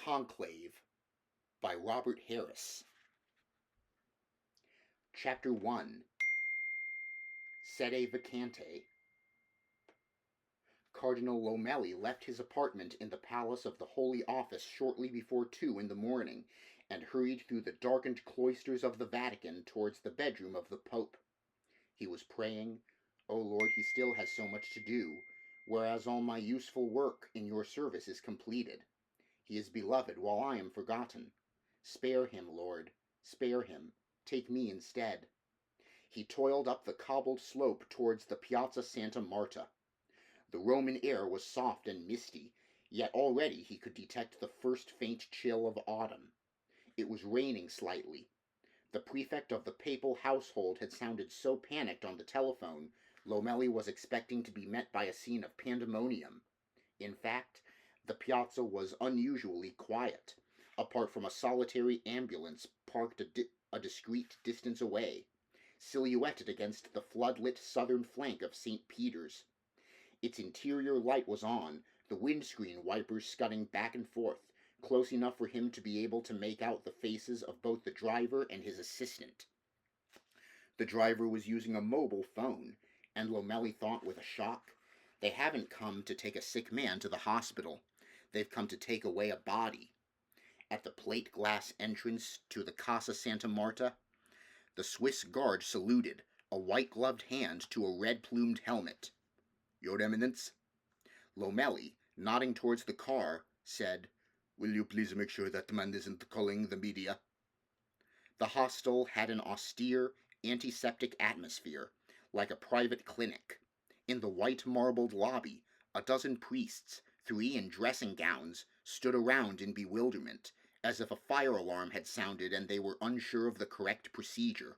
Conclave by Robert Harris. Chapter 1. Sede Vacante. Cardinal Lomeli left his apartment in the Palace of the Holy Office shortly before 2 in the morning, and hurried through the darkened cloisters of the Vatican towards the bedroom of the Pope. He was praying, "O Lord, he still has so much to do, whereas all my useful work in your service is completed. He is beloved while I am forgotten. Spare him, Lord, spare him. Take me instead." He toiled up the cobbled slope towards the Piazza Santa Marta. The Roman air was soft and misty, yet already he could detect the first faint chill of autumn. It was raining slightly. The prefect of the papal household had sounded so panicked on the telephone, Lomeli was expecting to be met by a scene of pandemonium. In fact, the piazza was unusually quiet, apart from a solitary ambulance parked a discreet distance away, silhouetted against the floodlit southern flank of St. Peter's. Its interior light was on, the windscreen wipers scudding back and forth, close enough for him to be able to make out the faces of both the driver and his assistant. The driver was using a mobile phone, and Lomeli thought with a shock, "They haven't come to take a sick man to the hospital. They've come to take away a body." At the plate glass entrance to the Casa Santa Marta, the Swiss guard saluted, a white-gloved hand to a red-plumed helmet. "Your Eminence." Lomeli, nodding towards the car, said, "Will you please make sure that man isn't calling the media?" The hostel had an austere, antiseptic atmosphere, like a private clinic. In the white marbled lobby, a dozen priests, 3 in dressing gowns, stood around in bewilderment, as if a fire alarm had sounded and they were unsure of the correct procedure.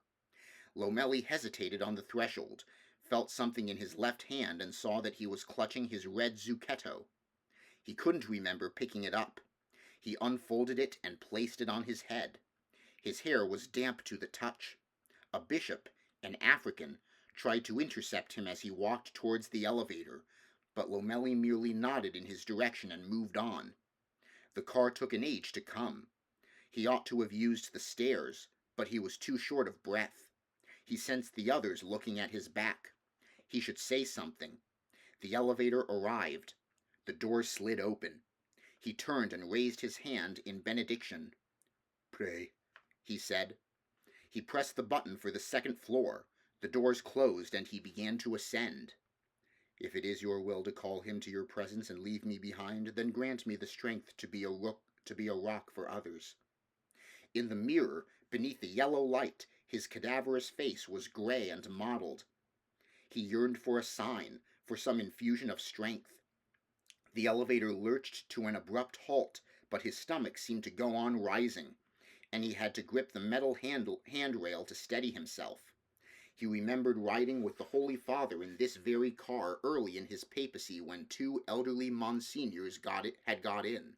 Lomeli hesitated on the threshold, felt something in his left hand and saw that he was clutching his red zucchetto. He couldn't remember picking it up. He unfolded it and placed it on his head. His hair was damp to the touch. A bishop, an African, tried to intercept him as he walked towards the elevator, but Lomeli merely nodded in his direction and moved on. The car took an age to come. He ought to have used the stairs, but he was too short of breath. He sensed the others looking at his back. He should say something. The elevator arrived. The door slid open. He turned and raised his hand in benediction. "Pray," he said. He pressed the button for the second floor. The doors closed and he began to ascend. "If it is your will to call him to your presence and leave me behind, then grant me the strength to be a rock for others." In the mirror, beneath the yellow light, his cadaverous face was gray and mottled. He yearned for a sign, for some infusion of strength. The elevator lurched to an abrupt halt, but his stomach seemed to go on rising, and he had to grip the metal handrail to steady himself. He remembered riding with the Holy Father in this very car early in his papacy when 2 elderly monsignors had got in.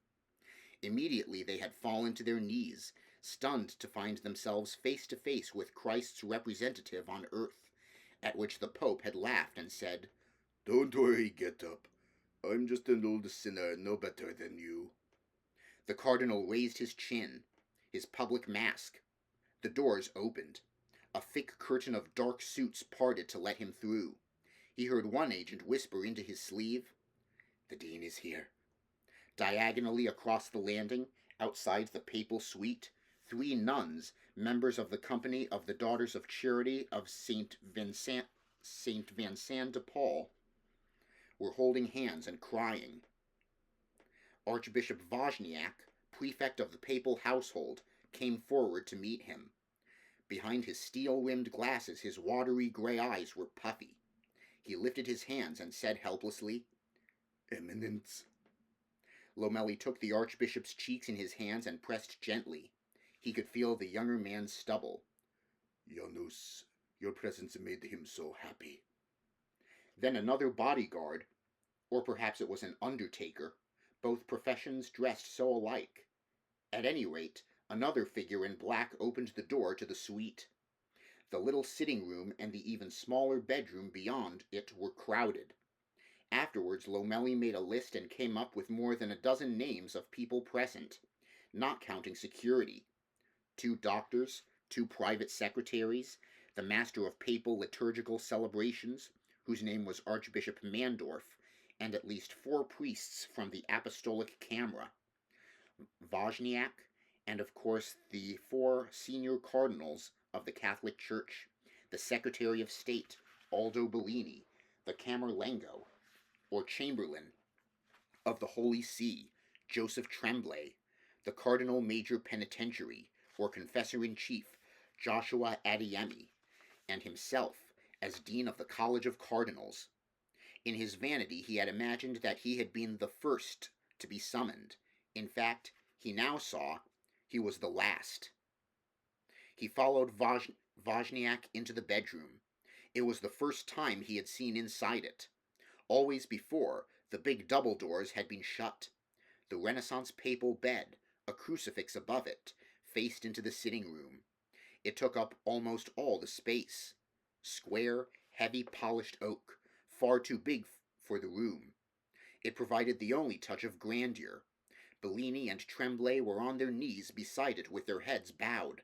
Immediately they had fallen to their knees, stunned to find themselves face to face with Christ's representative on earth, at which the Pope had laughed and said, "Don't worry, get up. I'm just an old sinner, no better than you." The cardinal raised his chin, his public mask. The doors opened. A thick curtain of dark suits parted to let him through. He heard one agent whisper into his sleeve, "The Dean is here." Diagonally across the landing, outside the papal suite, 3 nuns, members of the Company of the Daughters of Charity of Saint Vincent de Paul, were holding hands and crying. Archbishop Wozniak, prefect of the papal household, came forward to meet him. Behind his steel-rimmed glasses, his watery gray eyes were puffy. He lifted his hands and said helplessly, "Eminence." Lomeli took the archbishop's cheeks in his hands and pressed gently. He could feel the younger man's stubble. "Janus, your presence made him so happy." Then another bodyguard, or perhaps it was an undertaker, both professions dressed so alike. At any rate, another figure in black opened the door to the suite. The little sitting room and the even smaller bedroom beyond it were crowded. Afterwards, Lomeli made a list and came up with more than a dozen names of people present. not counting security. 2 doctors, 2 private secretaries, the master of papal liturgical celebrations, whose name was Archbishop Mandorf, and at least 4 priests from the Apostolic Camera, Wozniak, and of course the 4 senior cardinals of the Catholic Church, the Secretary of State, Aldo Bellini, the Camerlengo, or Chamberlain of the Holy See, Joseph Tremblay, the Cardinal Major Penitentiary, or Confessor-in-Chief, Joshua Adeyemi, and himself as Dean of the College of Cardinals. In his vanity he had imagined that he had been the first to be summoned. In fact, he now saw he was the last. He followed Wozniak into the bedroom. It was the first time he had seen inside it. Always before, the big double doors had been shut. The Renaissance papal bed, a crucifix above it, faced into the sitting room. It took up almost all the space. Square, heavy polished oak, far too big for the room. It provided the only touch of grandeur. Bellini and Tremblay were on their knees beside it with their heads bowed.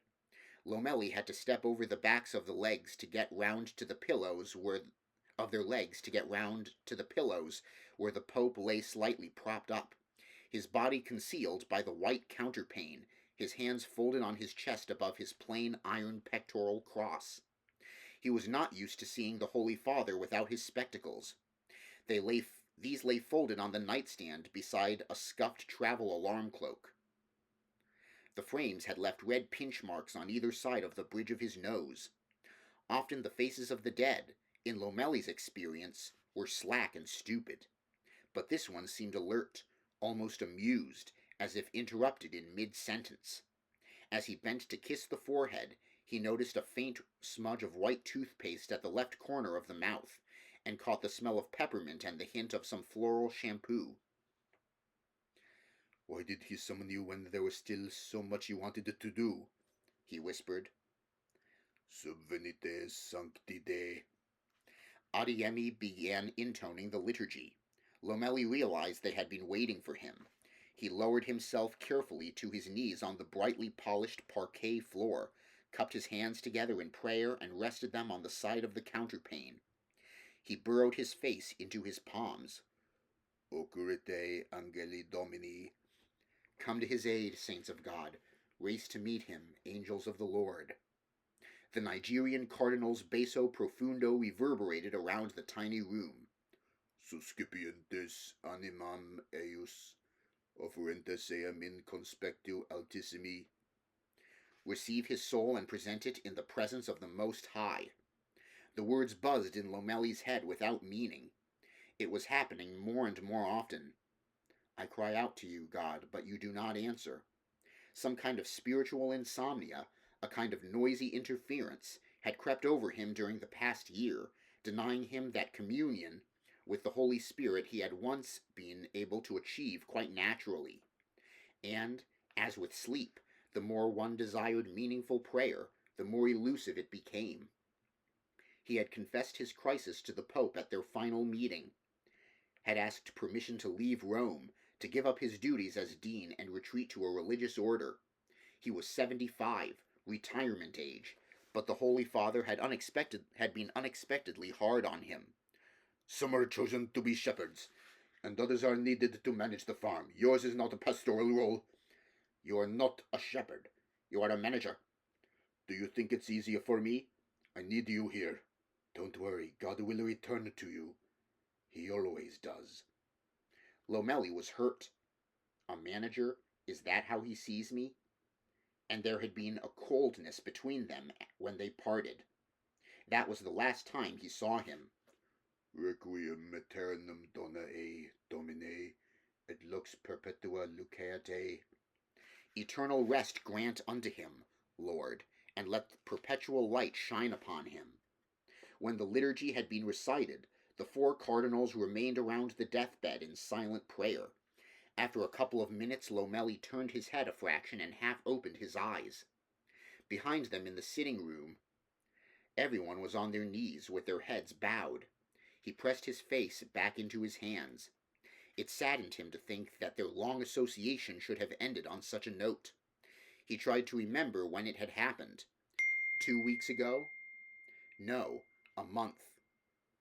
Lomeli had to step over the backs of the legs to get round to the pillows where the Pope lay slightly propped up, his body concealed by the white counterpane, his hands folded on his chest above his plain iron pectoral cross. He was not used to seeing the Holy Father without his spectacles. These lay folded on the nightstand beside a scuffed travel alarm cloak. The frames had left red pinch marks on either side of the bridge of his nose. Often the faces of the dead, in Lomeli's experience, were slack and stupid. But this one seemed alert, almost amused, as if interrupted in mid-sentence. As he bent to kiss the forehead, he noticed a faint smudge of white toothpaste at the left corner of the mouth, and caught the smell of peppermint and the hint of some floral shampoo. "Why did he summon you when there was still so much you wanted to do?" he whispered. "Sub venite sancti Dei." Adeyemi began intoning the liturgy. Lomeli realized they had been waiting for him. He lowered himself carefully to his knees on the brightly polished parquet floor, cupped his hands together in prayer, and rested them on the side of the counterpane. He burrowed his face into his palms. "Occurrite angeli Domini." Come to his aid, saints of God. Race to meet him, angels of the Lord. The Nigerian cardinal's basso profundo reverberated around the tiny room. "Suscipientes animam eius, offerentes eam in conspectu altissimi." Receive his soul and present it in the presence of the Most High. The words buzzed in Lomeli's head without meaning. It was happening more and more often. I cry out to you, God, but you do not answer. Some kind of spiritual insomnia, a kind of noisy interference, had crept over him during the past year, denying him that communion with the Holy Spirit he had once been able to achieve quite naturally. And, as with sleep, the more one desired meaningful prayer, the more elusive it became. He had confessed his crisis to the Pope at their final meeting, had asked permission to leave Rome, to give up his duties as dean and retreat to a religious order. He was 75, retirement age, but the Holy Father had been unexpectedly hard on him. "Some are chosen to be shepherds, and others are needed to manage the farm. Yours is not a pastoral role. You are not a shepherd. You are a manager. Do you think it's easier for me? I need you here. Don't worry, God will return to you. He always does." Lomeli was hurt. A manager, is that how he sees me? And there had been a coldness between them when they parted. That was the last time he saw him. "Requiem aeternam dona ei, Domine, et lux perpetua luceate." Eternal rest grant unto him, Lord, and let the perpetual light shine upon him. When the liturgy had been recited, the 4 cardinals remained around the deathbed in silent prayer. After a couple of minutes, Lomeli turned his head a fraction and half opened his eyes. Behind them in the sitting room, everyone was on their knees with their heads bowed. He pressed his face back into his hands. It saddened him to think that their long association should have ended on such a note. He tried to remember when it had happened. 2 weeks ago? No, a month.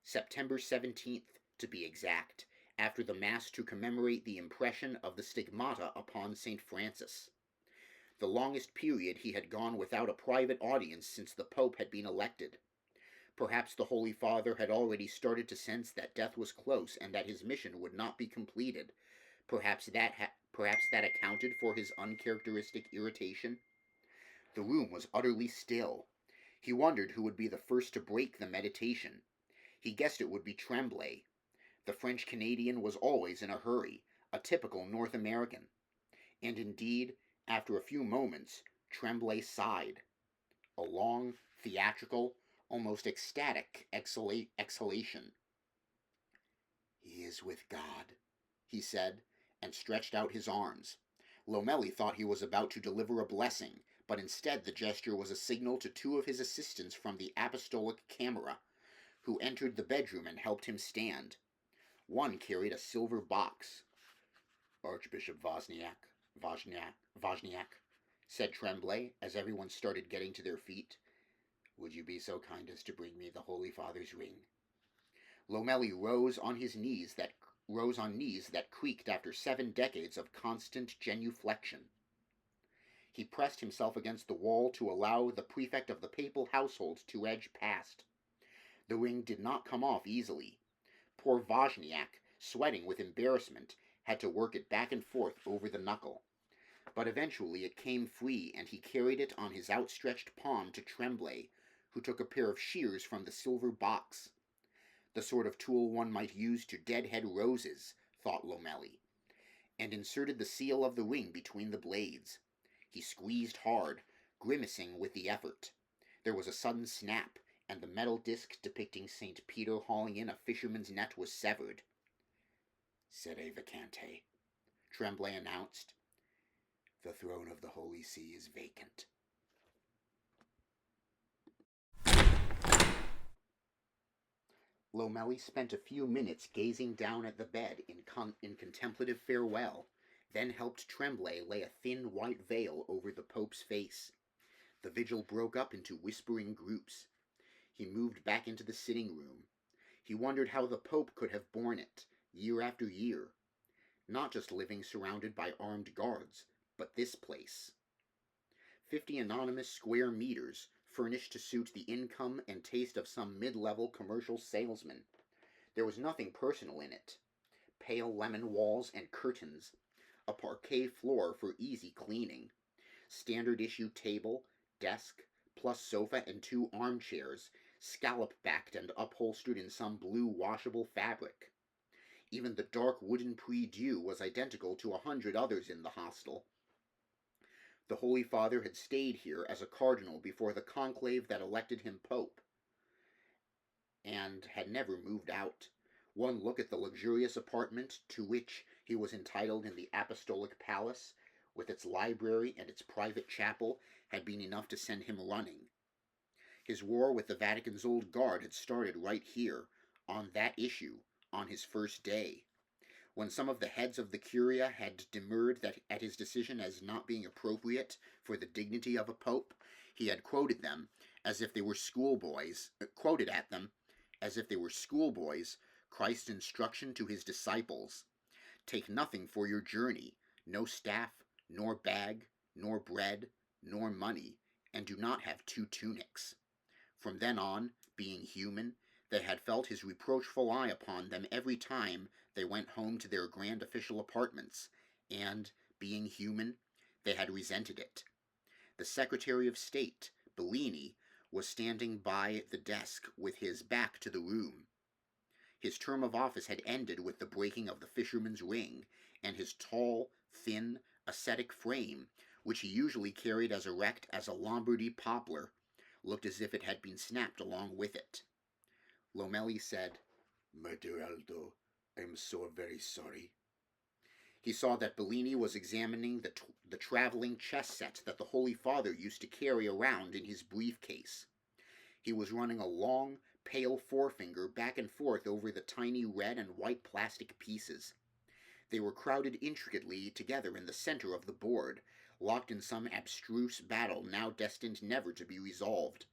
September 17th, to be exact, after the Mass to commemorate the impression of the stigmata upon St. Francis. The longest period he had gone without a private audience since the Pope had been elected. Perhaps the Holy Father had already started to sense that death was close and that his mission would not be completed. Perhaps that accounted for his uncharacteristic irritation. The room was utterly still. He wondered who would be the first to break the meditation. He guessed it would be Tremblay. The French Canadian was always in a hurry, a typical North American. And indeed, after a few moments, Tremblay sighed. A long, theatrical, almost ecstatic exhalation. "He is with God," he said, and stretched out his arms. Lomelli thought he was about to deliver a blessing, but instead the gesture was a signal to two of his assistants from the apostolic camera, who entered the bedroom and helped him stand. One carried a silver box. "Archbishop Wozniak," said Tremblay, as everyone started getting to their feet. "Would you be so kind as to bring me the Holy Father's ring?" Lomelli rose on knees that creaked after 7 decades of constant genuflection. He pressed himself against the wall to allow the prefect of the papal household to edge past. The ring did not come off easily. Poor Wozniak, sweating with embarrassment, had to work it back and forth over the knuckle. But eventually it came free, and he carried it on his outstretched palm to Tremblay, who took a pair of shears from the silver box. The sort of tool one might use to deadhead roses, thought Lomelli, and inserted the seal of the ring between the blades. He squeezed hard, grimacing with the effort. There was a sudden snap, and the metal disc depicting St. Peter hauling in a fisherman's net was severed. "Sede Vacante," Tremblay announced. "The throne of the Holy See is vacant." Lomelli spent a few minutes gazing down at the bed in contemplative farewell, then helped Tremblay lay a thin white veil over the Pope's face. The vigil broke up into whispering groups. He moved back into the sitting room. He wondered how the Pope could have borne it, year after year, not just living surrounded by armed guards, but this place. 50 anonymous square meters, furnished to suit the income and taste of some mid-level commercial salesman. There was nothing personal in it. Pale lemon walls and curtains, a parquet floor for easy cleaning, standard-issue table, desk, plus sofa and 2 armchairs, scallop-backed and upholstered in some blue washable fabric. Even the dark wooden prie-dieu was identical to 100 others in the hostel. The Holy Father had stayed here as a cardinal before the conclave that elected him pope, and had never moved out. One look at the luxurious apartment to which he was entitled in the apostolic palace, with its library and its private chapel, had been enough to send him running. His war with the Vatican's old guard had started right here, on that issue, on his first day. When some of the heads of the Curia had demurred at his decision as not being appropriate for the dignity of a pope, he had quoted at them as if they were schoolboys, Christ's instruction to his disciples: "Take nothing for your journey, no staff, nor bag, nor bread, nor money, and do not have 2 tunics." From then on, being human, they had felt his reproachful eye upon them every time they went home to their grand official apartments, and, being human, they had resented it. The Secretary of State, Bellini, was standing by the desk with his back to the room. His term of office had ended with the breaking of the fisherman's ring, and his tall, thin, ascetic frame, which he usually carried as erect as a Lombardy poplar, looked as if it had been snapped along with it. Lomelli said, "My dear Aldo, I am so very sorry." He saw that Bellini was examining the traveling chess set that the Holy Father used to carry around in his briefcase. He was running a long, pale forefinger back and forth over the tiny red and white plastic pieces. They were crowded intricately together in the center of the board, locked in some abstruse battle now destined never to be resolved.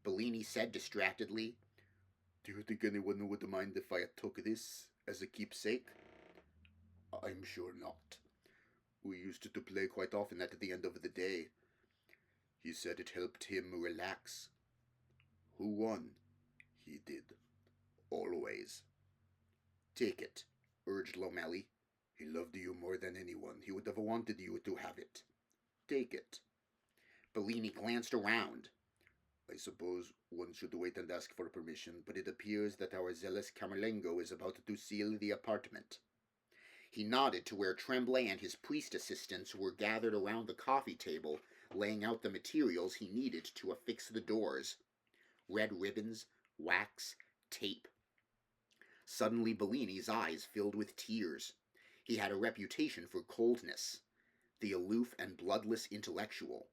Bellini said distractedly, "Do you think anyone would mind if I took this as a keepsake?" "I'm sure not. We used to play quite often at the end of the day. He said it helped him relax." "Who won?" "He did. Always." "Take it," urged Lomelli. "He loved you more than anyone. He would have wanted you to have it. Take it." Bellini glanced around. "I suppose one should wait and ask for permission, but it appears that our zealous Camerlengo is about to seal the apartment." He nodded to where Tremblay and his priest assistants were gathered around the coffee table, laying out the materials he needed to affix the doors. Red ribbons, wax, tape. Suddenly Bellini's eyes filled with tears. He had a reputation for coldness, the aloof and bloodless intellectual.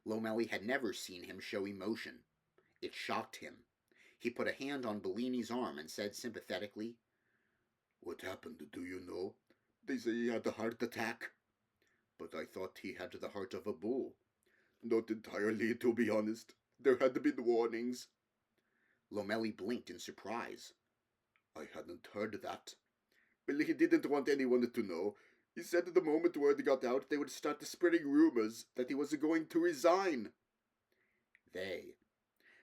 Lomelli had never seen him show emotion. It shocked him. He put a hand on Bellini's arm and said sympathetically, "What happened, do you know? They say he had a heart attack." "But I thought he had the heart of a bull." "Not entirely, to be honest. There had been warnings." Lomelli blinked in surprise. "I hadn't heard that." "Well, he didn't want anyone to know. He said the moment word got out, they would start spreading rumors that he was going to resign." They.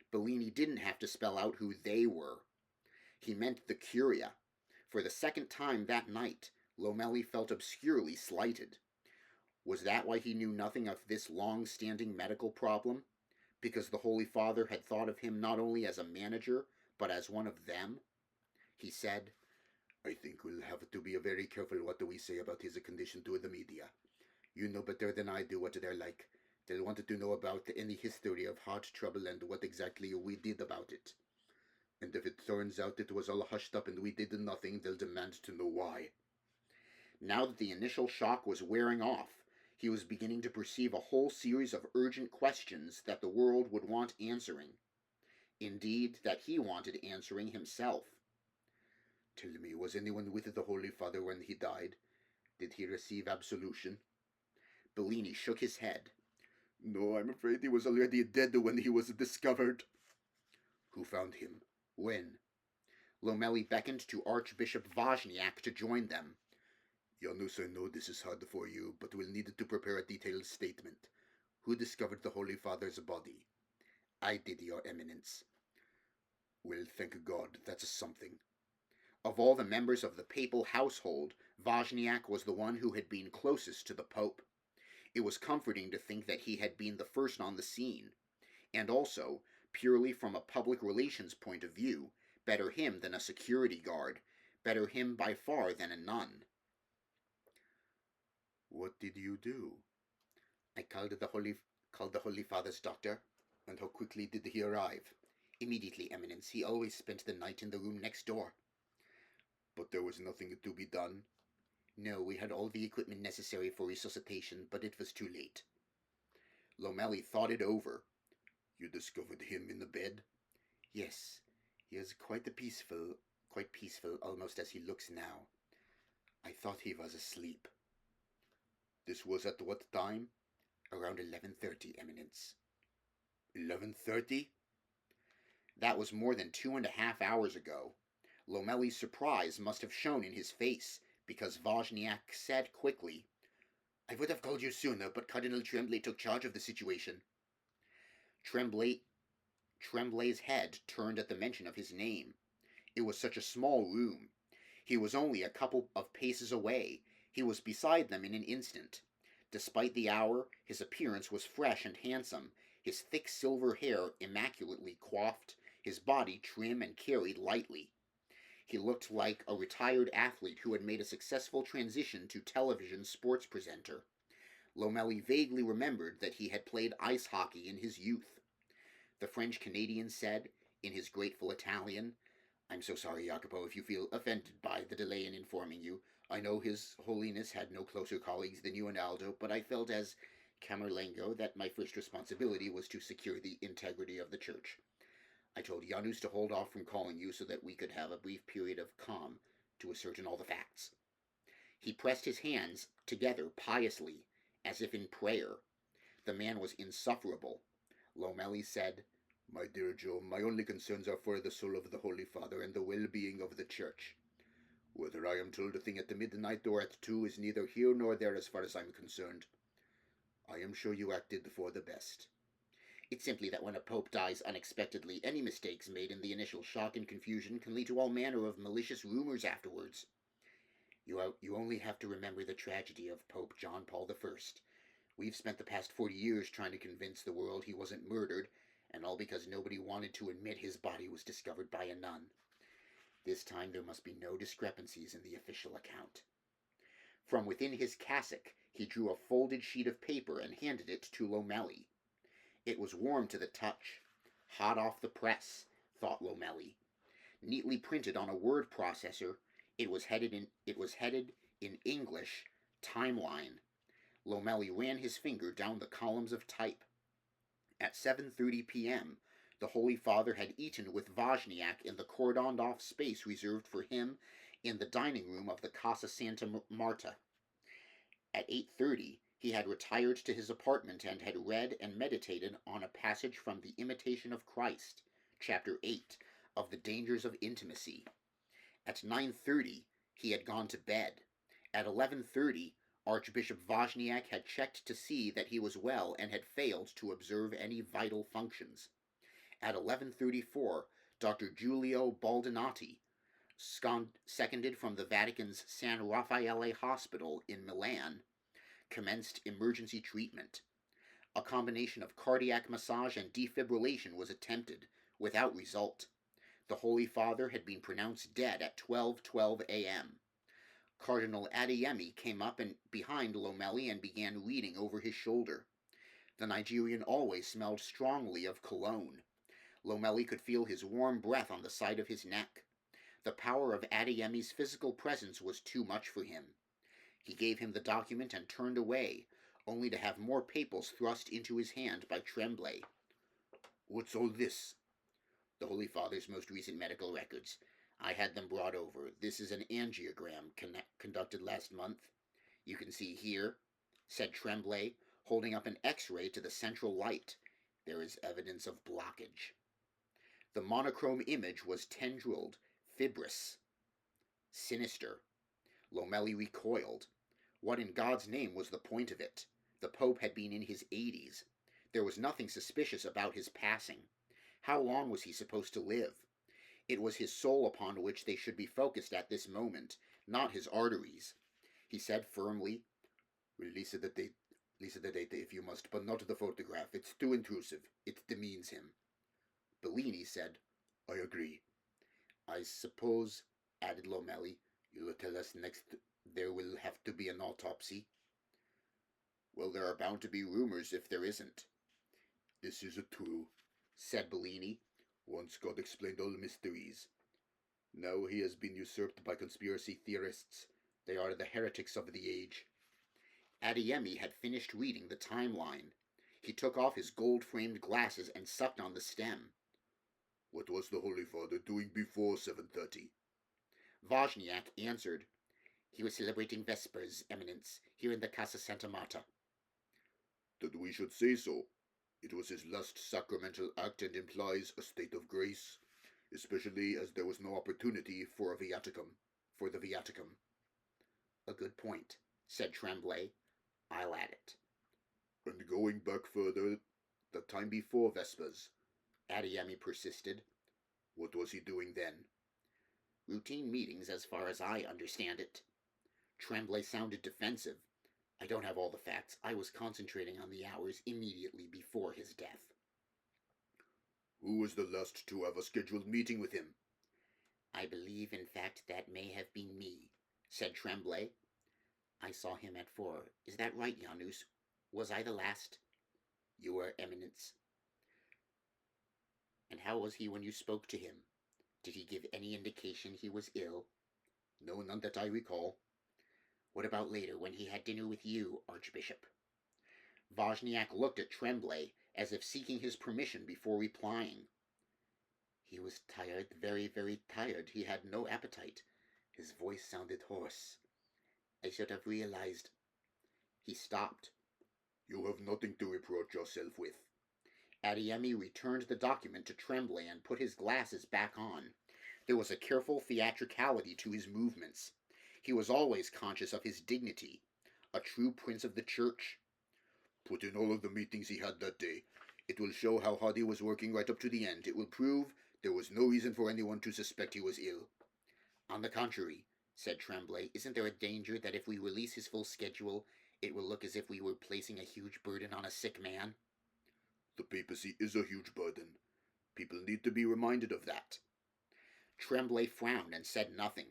Bellini didn't have to spell out who they were. He meant the Curia. For the second time that night, Lomelli felt obscurely slighted. Was that why he knew nothing of this long-standing medical problem? Because the Holy Father had thought of him not only as a manager, but as one of them? He said, "I think we'll have to be very careful what we say about his condition to the media. You know better than I do what they're like. They'll want to know about any history of heart trouble and what exactly we did about it. And if it turns out it was all hushed up and we did nothing, they'll demand to know why." Now that the initial shock was wearing off, he was beginning to perceive a whole series of urgent questions that the world would want answering. Indeed, that he wanted answering himself. "Tell me, was anyone with the Holy Father when he died? Did he receive absolution?" Bellini shook his head. "No, I'm afraid he was already dead when he was discovered." "Who found him? When?" Lomelli beckoned to Archbishop Wozniak to join them. "Janus, I know this is hard for you, but we'll need to prepare a detailed statement. Who discovered the Holy Father's body?" "I did, Your Eminence." "Well, thank God, that's something." Of all the members of the papal household, Wozniak was the one who had been closest to the Pope. It was comforting to think that he had been the first on the scene, and also, purely from a public relations point of view, better him than a security guard, better him by far than a nun. "What did you do?" "I called the Holy Father's doctor." "And how quickly did he arrive?" "Immediately, Eminence. He always spent the night in the room next door." "But there was nothing to be done?" "No, we had all the equipment necessary for resuscitation, but it was too late." Lomelli thought it over. "You discovered him in the bed?" "Yes. He is quite peaceful, almost as he looks now. I thought he was asleep." "This was at what time?" "Around 11:30, Eminence." 11:30? That was more than 2.5 hours ago. Lomelli's surprise must have shown in his face, because Wozniak said quickly, "I would have called you sooner, but Cardinal Tremblay took charge of the situation." Tremblay's head turned at the mention of his name. It was such a small room. He was only a couple of paces away. He was beside them in an instant. Despite the hour, his appearance was fresh and handsome, his thick silver hair immaculately coiffed, his body trim and carried lightly. He looked like a retired athlete who had made a successful transition to television sports presenter. Lomelli vaguely remembered that he had played ice hockey in his youth. The French-Canadian said, in his grateful Italian, "I'm so sorry, Jacopo, if you feel offended by the delay in informing you. I know His Holiness had no closer colleagues than you and Aldo, but I felt as Camerlengo that my first responsibility was to secure the integrity of the Church. I told Janus to hold off from calling you so that we could have a brief period of calm to ascertain all the facts." He pressed his hands together piously, as if in prayer. The man was insufferable. Lomeli said, "My dear Joe, my only concerns are for the soul of the Holy Father and the well-being of the Church. Whether I am told a thing at the midnight or at 2 is neither here nor there as far as I'm concerned. I am sure you acted for the best." It's simply that when a pope dies unexpectedly, any mistakes made in the initial shock and confusion can lead to all manner of malicious rumors afterwards. You only have to remember the tragedy of Pope John Paul I. We've spent the past 40 years trying to convince the world he wasn't murdered, and all because nobody wanted to admit his body was discovered by a nun. This time there must be no discrepancies in the official account. From within his cassock he drew a folded sheet of paper and handed it to Lomeli. It was warm to the touch. Hot off the press, thought Lomeli. Neatly printed on a word processor, it was headed in English, Timeline. Lomeli ran his finger down the columns of type. At 7:30 p.m., the Holy Father had eaten with Wozniak in the cordoned-off space reserved for him in the dining room of the Casa Santa Marta. At 8:30, he had retired to his apartment and had read and meditated on a passage from the Imitation of Christ, chapter 8, of the Dangers of Intimacy. At 9:30, he had gone to bed. At 11:30, Archbishop Wozniak had checked to see that he was well and had failed to observe any vital functions. At 11:34, Dr. Giulio Baldinati, seconded from the Vatican's San Raffaele Hospital in Milan, commenced emergency treatment. A combination of cardiac massage and defibrillation was attempted, without result. The Holy Father had been pronounced dead at 12:12 a.m. Cardinal Adeyemi came up and behind Lomeli and began reading over his shoulder. The Nigerian always smelled strongly of cologne. Lomeli could feel his warm breath on the side of his neck. The power of Adeyemi's physical presence was too much for him. He gave him the document and turned away, only to have more papers thrust into his hand by Tremblay. "What's all this?" "The Holy Father's most recent medical records. I had them brought over. This is an angiogram conducted last month. You can see here," said Tremblay, holding up an X-ray to the central light. "There is evidence of blockage." The monochrome image was tendrilled, fibrous, sinister. Lomeli recoiled. What in God's name was the point of it? The Pope had been in his 80s. There was nothing suspicious about his passing. How long was he supposed to live? It was his soul upon which they should be focused at this moment, not his arteries. He said firmly, Release the data if you must, but not the photograph. It's too intrusive. It demeans him." Bellini said, "I agree." "I suppose," added Lomeli, "you will tell us next there will have to be an autopsy." "Well, there are bound to be rumors if there isn't." "This is true," said Bellini. "Once God explained all mysteries. Now he has been usurped by conspiracy theorists. They are the heretics of the age." Adeyemi had finished reading the timeline. He took off his gold-framed glasses and sucked on the stem. "What was the Holy Father doing before 7:30? Wozniak answered, "He was celebrating Vespers, Eminence, here in the Casa Santa Marta." "That we should say so. It was his last sacramental act and implies a state of grace, especially as there was no opportunity for the viaticum." "A good point," said Tremblay. "I'll add it." "And going back further, the time before Vespers," Adeyemi persisted. "What was he doing then?" "Routine meetings as far as I understand it." Tremblay sounded defensive. "I don't have all the facts. I was concentrating on the hours immediately before his death." "Who was the last to have a scheduled meeting with him?" "I believe, in fact, that may have been me," said Tremblay. "I saw him at 4. Is that right, Janus? Was I the last?" "You were, Eminence." "And how was he when you spoke to him? Did he give any indication he was ill?" "No, none that I recall." "What about later, when he had dinner with you, Archbishop?" Wozniak looked at Tremblay, as if seeking his permission before replying. "He was tired, very, very tired. He had no appetite. His voice sounded hoarse. I should have realized. He stopped. You have nothing to reproach yourself with. Adeyemi returned the document to Tremblay and put his glasses back on. There was a careful theatricality to his movements. He was always conscious of his dignity. A true prince of the church. Put in all of the meetings he had that day. It will show how hard he was working right up to the end. It will prove there was no reason for anyone to suspect he was ill. On the contrary, said Tremblay, isn't there a danger that if we release his full schedule, it will look as if we were placing a huge burden on a sick man? The papacy is a huge burden. People need to be reminded of that. Tremblay frowned and said nothing.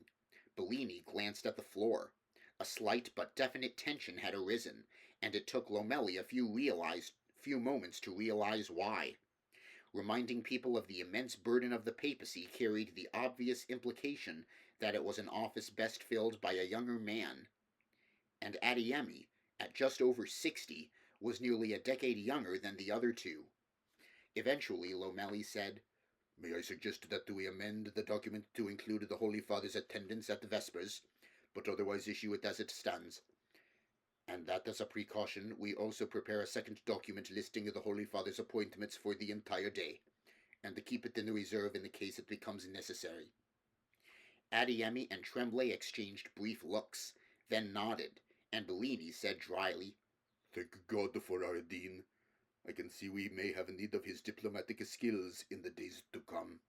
Bellini glanced at the floor. A slight but definite tension had arisen, and it took Lomelli a few moments to realize why. Reminding people of the immense burden of the papacy carried the obvious implication that it was an office best filled by a younger man. And Adeyemi, at just over 60, was nearly a decade younger than the other two. Eventually, Lomelli said, May I suggest that we amend the document to include the Holy Father's attendance at the Vespers, but otherwise issue it as it stands? And that as a precaution, we also prepare a second document listing the Holy Father's appointments for the entire day, and to keep it in reserve in the case it becomes necessary. Adeyemi and Tremblay exchanged brief looks, then nodded, and Bellini said dryly, Thank God for our Dean. I can see we may have need of his diplomatic skills in the days to come.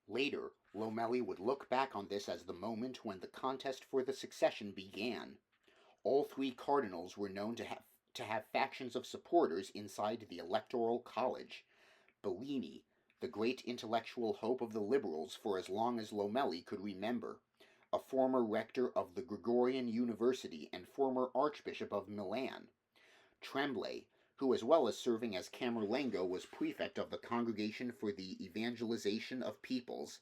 Later, Lomelli would look back on this as the moment when the contest for the succession began. All three cardinals were known to have factions of supporters inside the Electoral College. Bellini, the great intellectual hope of the liberals for as long as Lomelli could remember, a former rector of the Gregorian University and former Archbishop of Milan. Tremblay, who as well as serving as Camerlengo was prefect of the Congregation for the Evangelization of Peoples,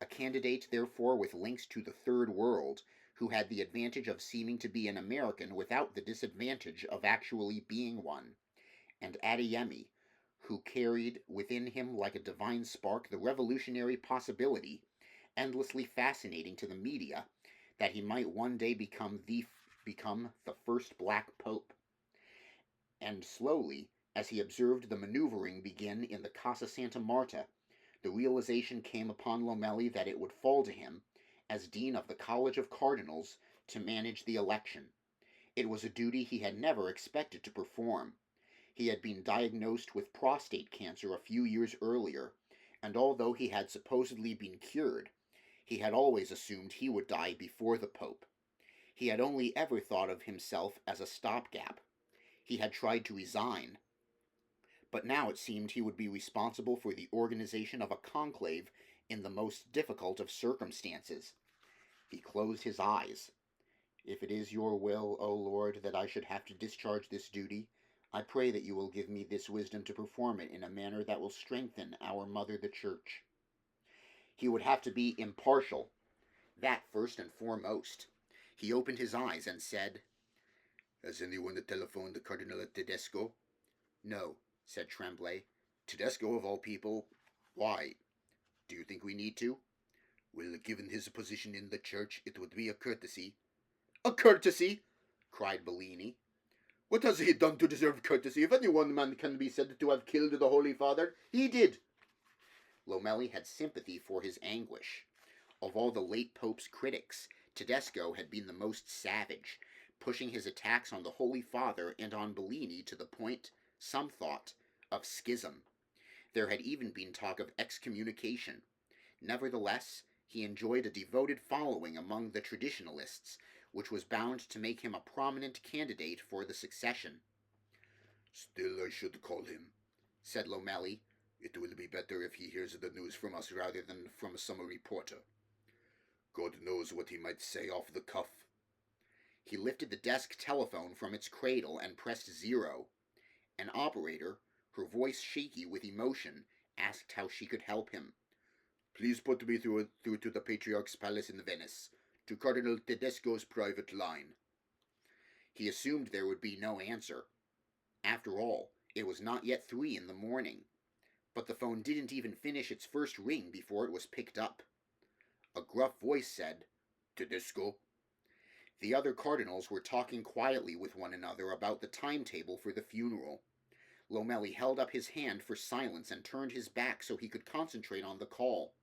a candidate therefore with links to the Third World, who had the advantage of seeming to be an American without the disadvantage of actually being one, and Adeyemi, who carried within him like a divine spark the revolutionary possibility, endlessly fascinating to the media, that he might one day become the first black pope. And slowly, as he observed the maneuvering begin in the Casa Santa Marta, the realization came upon Lomelli that it would fall to him, as Dean of the College of Cardinals, to manage the election. It was a duty he had never expected to perform. He had been diagnosed with prostate cancer a few years earlier, and although he had supposedly been cured, he had always assumed he would die before the Pope. He had only ever thought of himself as a stopgap. He had tried to resign, but now it seemed he would be responsible for the organization of a conclave in the most difficult of circumstances. He closed his eyes. If it is your will, O Lord, that I should have to discharge this duty, I pray that you will give me this wisdom to perform it in a manner that will strengthen our Mother the Church. He would have to be impartial, that first and foremost. He opened his eyes and said, Has anyone telephoned the Cardinal Tedesco? No, said Tremblay. Tedesco, of all people? Why? Do you think we need to? Well, given his position in the church, it would be a courtesy. A courtesy? Cried Bellini. What has he done to deserve courtesy? If any one man can be said to have killed the Holy Father, he did. Lomelli had sympathy for his anguish. Of all the late Pope's critics, Tedesco had been the most savage, pushing his attacks on the Holy Father and on Bellini to the point, some thought, of schism. There had even been talk of excommunication. Nevertheless, he enjoyed a devoted following among the traditionalists, which was bound to make him a prominent candidate for the succession. Still I should call him, said Lomelli. It will be better if he hears the news from us rather than from some reporter. God knows what he might say off the cuff. He lifted the desk telephone from its cradle and pressed 0. An operator, her voice shaky with emotion, asked how she could help him. Please put me through to the Patriarch's Palace in Venice, to Cardinal Tedesco's private line. He assumed there would be no answer. After all, it was not yet 3 in the morning. But the phone didn't even finish its first ring before it was picked up. A gruff voice said, "Tedesco." The other cardinals were talking quietly with one another about the timetable for the funeral. Lomeli held up his hand for silence and turned his back so he could concentrate on the call.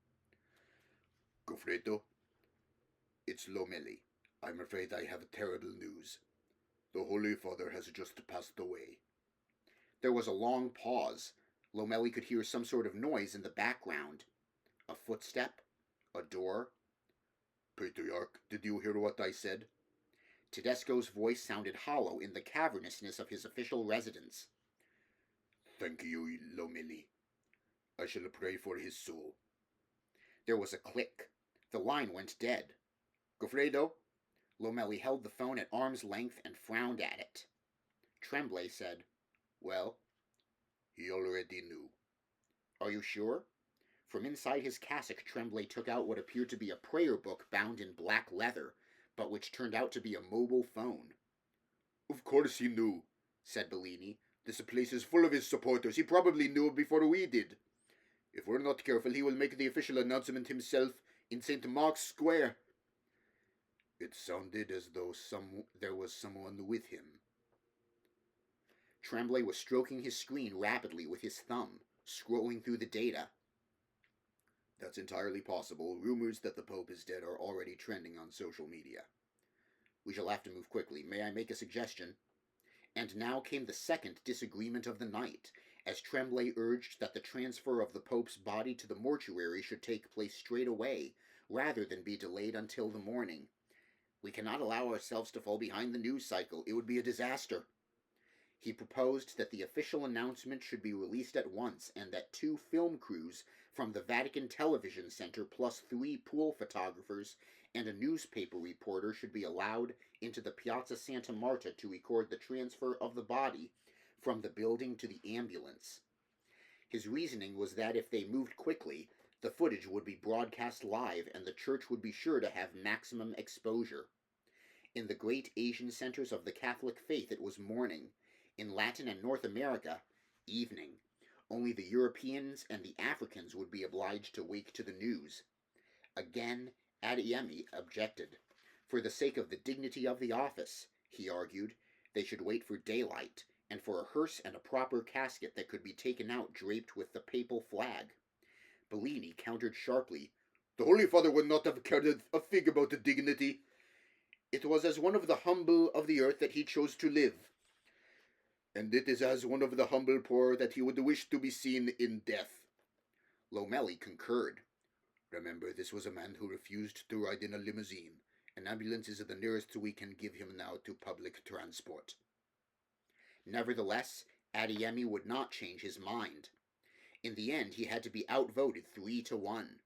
"Goffredo, it's Lomeli. I'm afraid I have terrible news. The Holy Father has just passed away." There was a long pause. Lomeli could hear some sort of noise in the background. A footstep? A door? "Patriarch, did you hear what I said?" Tedesco's voice sounded hollow in the cavernousness of his official residence. "Thank you, Lomeli. I shall pray for his soul." There was a click. The line went dead. "Goffredo?" Lomeli held the phone at arm's length and frowned at it. Tremblay said, "Well?" "He already knew." "Are you sure?" From inside his cassock, Tremblay took out what appeared to be a prayer book bound in black leather, but which turned out to be a mobile phone. "Of course he knew," said Bellini. "This place is full of his supporters. He probably knew before we did. If we're not careful, he will make the official announcement himself in St. Mark's Square." It sounded as though there was someone with him. Tremblay was stroking his screen rapidly with his thumb, scrolling through the data. "That's entirely possible. Rumors that the Pope is dead are already trending on social media. We shall have to move quickly. May I make a suggestion?" And now came the second disagreement of the night, as Tremblay urged that the transfer of the Pope's body to the mortuary should take place straight away, rather than be delayed until the morning. "We cannot allow ourselves to fall behind the news cycle. It would be a disaster." He proposed that the official announcement should be released at once, and that 2 film crews from the Vatican Television Center plus 3 pool photographers and a newspaper reporter should be allowed into the Piazza Santa Marta to record the transfer of the body from the building to the ambulance. His reasoning was that if they moved quickly, the footage would be broadcast live and the church would be sure to have maximum exposure. In the great Asian centers of the Catholic faith it was morning. In Latin and North America, evening. Only the Europeans and the Africans would be obliged to wake to the news. Again, Adeyemi objected. For the sake of the dignity of the office, he argued, they should wait for daylight, and for a hearse and a proper casket that could be taken out draped with the papal flag. Bellini countered sharply, "The Holy Father would not have cared a fig about the dignity. It was as one of the humble of the earth that he chose to live. And it is as one of the humble poor that he would wish to be seen in death." Lomeli concurred. "Remember, this was a man who refused to ride in a limousine. An ambulance is the nearest we can give him now to public transport." Nevertheless, Adeyemi would not change his mind. In the end, he had to be outvoted 3-1.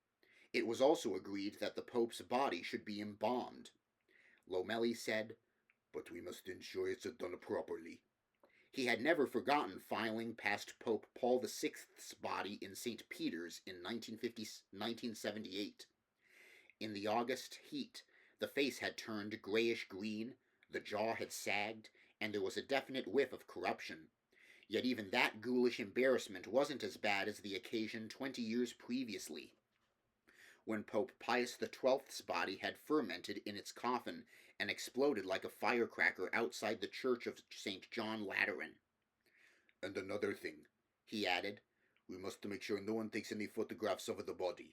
It was also agreed that the Pope's body should be embalmed. Lomeli said, "But we must ensure it's done properly." He had never forgotten filing past Pope Paul VI's body in St. Peter's in 1978. In the August heat, the face had turned grayish-green, the jaw had sagged, and there was a definite whiff of corruption. Yet even that ghoulish embarrassment wasn't as bad as the occasion 20 years previously, when Pope Pius XII's body had fermented in its coffin and exploded like a firecracker outside the church of St. John Lateran. "And another thing," he added, "we must make sure no one takes any photographs of the body."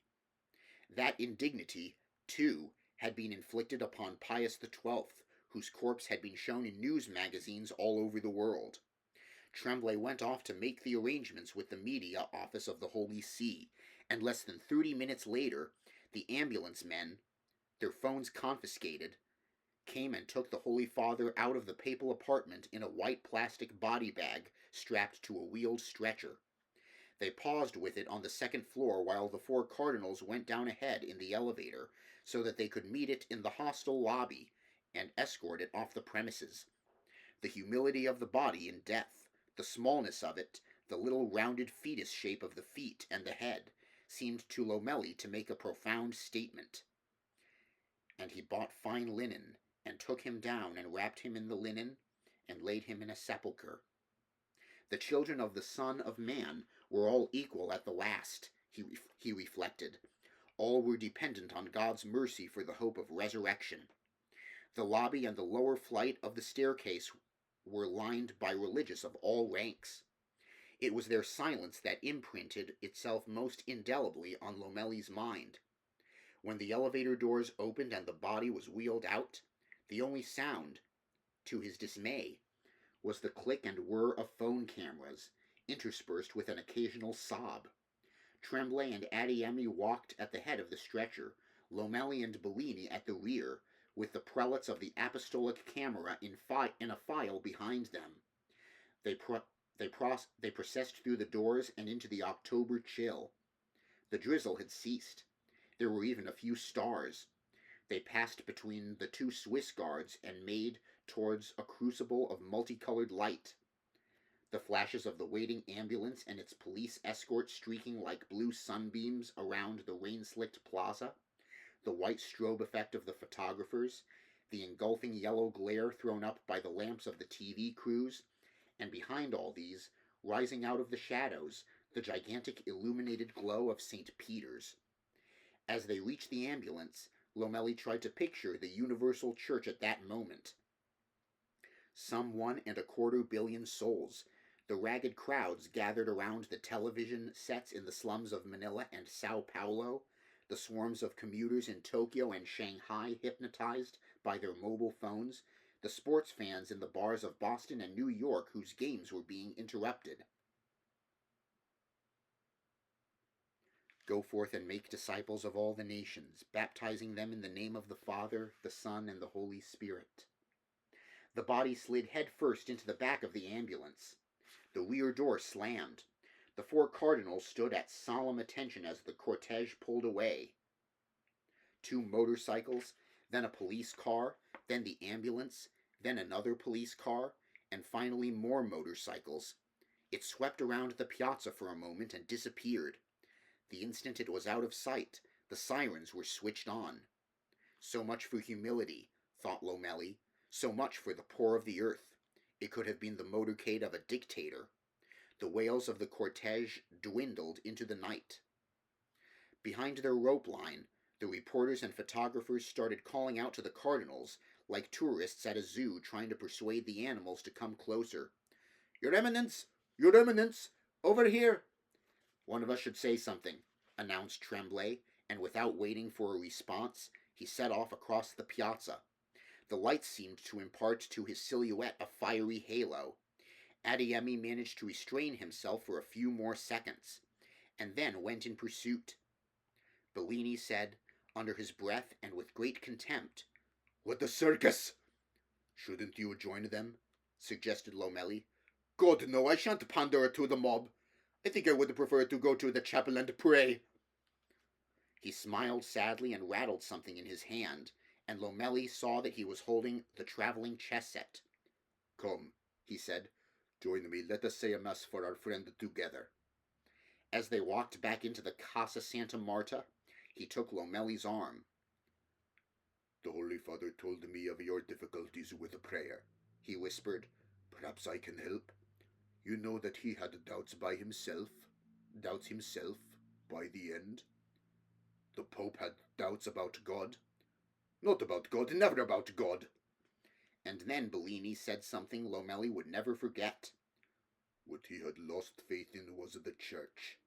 That indignity, too, had been inflicted upon Pius XII, whose corpse had been shown in news magazines all over the world. Tremblay went off to make the arrangements with the media office of the Holy See, and less than 30 minutes later, the ambulance men, their phones confiscated, came and took the Holy Father out of the papal apartment in a white plastic body bag strapped to a wheeled stretcher. They paused with it on the second floor while the 4 cardinals went down ahead in the elevator so that they could meet it in the hostel lobby and escort it off the premises. The humility of the body in death, the smallness of it, the little rounded fetus shape of the feet and the head, seemed to Lomeli to make a profound statement. And he bought fine linen, and took him down and wrapped him in the linen, and laid him in a sepulchre. The children of the Son of Man were all equal at the last, he reflected. All were dependent on God's mercy for the hope of resurrection. The lobby and the lower flight of the staircase were lined by religious of all ranks. It was their silence that imprinted itself most indelibly on Lomeli's mind. When the elevator doors opened and the body was wheeled out, the only sound, to his dismay, was the click and whir of phone cameras, interspersed with an occasional sob. Tremblay and Adeyemi walked at the head of the stretcher, Lomeli and Bellini at the rear, with the prelates of the apostolic camera in a file behind them. They processed through the doors and into the October chill. The drizzle had ceased. There were even a few stars. They passed between the two Swiss guards and made towards a crucible of multicolored light. The flashes of the waiting ambulance and its police escort streaking like blue sunbeams around the rain-slicked plaza, the white strobe effect of the photographers, the engulfing yellow glare thrown up by the lamps of the TV crews, and behind all these, rising out of the shadows, the gigantic illuminated glow of St. Peter's. As they reached the ambulance, Lomeli tried to picture the universal church at that moment. Some 1.25 billion souls, the ragged crowds gathered around the television sets in the slums of Manila and Sao Paulo, the swarms of commuters in Tokyo and Shanghai hypnotized by their mobile phones, the sports fans in the bars of Boston and New York whose games were being interrupted. Go forth and make disciples of all the nations, baptizing them in the name of the Father, the Son, and the Holy Spirit. The body slid headfirst into the back of the ambulance. The rear door slammed. The 4 cardinals stood at solemn attention as the cortege pulled away. 2 motorcycles, then a police car, then the ambulance, then another police car, and finally more motorcycles. It swept around the piazza for a moment and disappeared. The instant it was out of sight, the sirens were switched on. So much for humility, thought Lomeli. So much for the poor of the earth. It could have been the motorcade of a dictator. The wails of the cortege dwindled into the night. Behind their rope line, the reporters and photographers started calling out to the cardinals, like tourists at a zoo trying to persuade the animals to come closer. Your Eminence! Your Eminence! Over here! One of us should say something, announced Tremblay, and without waiting for a response, he set off across the piazza. The lights seemed to impart to his silhouette a fiery halo. Adeyemi managed to restrain himself for a few more seconds, and then went in pursuit. Bellini said, under his breath and with great contempt, "What a circus!" "Shouldn't you join them?" suggested Lomeli. "God, no, I shan't pander to the mob. I think I would prefer to go to the chapel and pray." He smiled sadly and rattled something in his hand, and Lomeli saw that he was holding the traveling chess set. "Come," he said, "join me. Let us say a mass for our friend together." As they walked back into the Casa Santa Marta, he took Lomeli's arm. "The Holy Father told me of your difficulties with prayer," he whispered. "Perhaps I can help. You know that he had doubts himself by the end. The Pope had doubts about God. Not about God, never about God." And then Bellini said something Lomeli would never forget. "What he had lost faith in was the Church.